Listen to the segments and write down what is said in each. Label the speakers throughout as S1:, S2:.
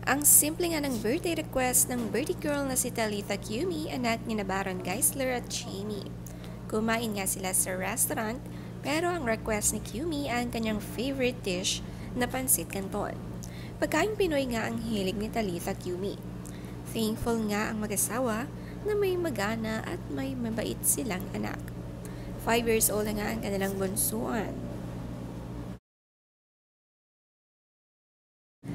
S1: Ang simple nga ng birthday request ng birthday girl na si Talitha Cumi, anak ni na Baron Geisler at Jamie. Kumain nga sila sa restaurant, pero ang request ni Cumi ang kanyang favorite dish na pansit canton. Pagkain Pinoy nga ang hilig ni Talitha Cumi. Thankful nga ang mag-asawa na may magana at may mabait silang anak. 5 years old na nga ang kanilang bunsuan.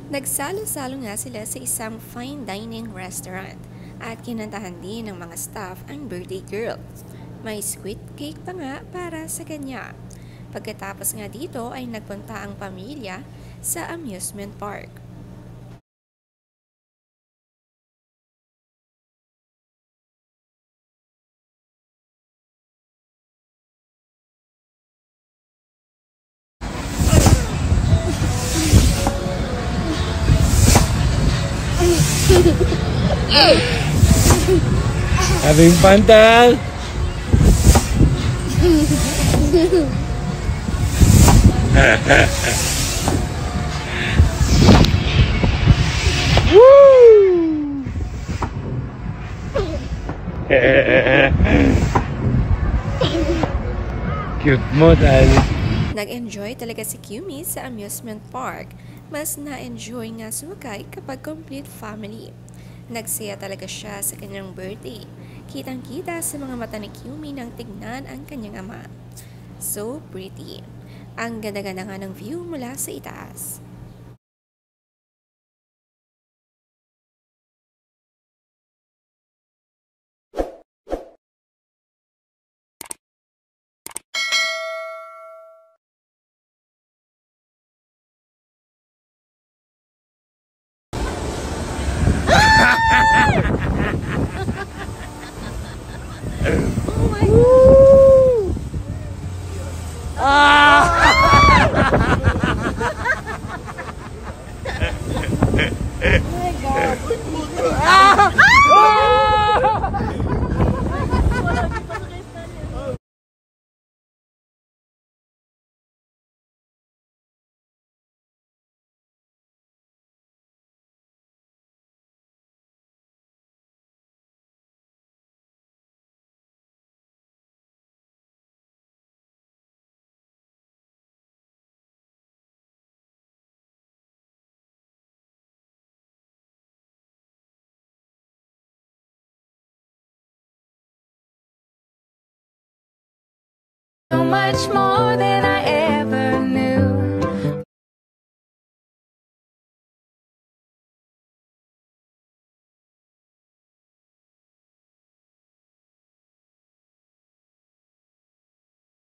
S1: Nagsalo-salo nga sila sa isang fine dining restaurant at kinantahan din ng mga staff ang birthday girl. May sweet cake pa nga para sa kanya. Pagkatapos nga dito ay nagpunta ang pamilya sa amusement park.
S2: Having fun, Tal? Woo! Cute mo, Tal.
S1: Nag-enjoy talaga si Cumi sa amusement park. Mas na-enjoy nga sumakay kapag complete family. Nagsaya talaga siya sa kanyang birthday. Kitang-kita sa mga mata ni Cumi nang tignan ang kanyang ama. So pretty. Ang ganda-ganda nga ng view mula sa itaas.
S3: So much more than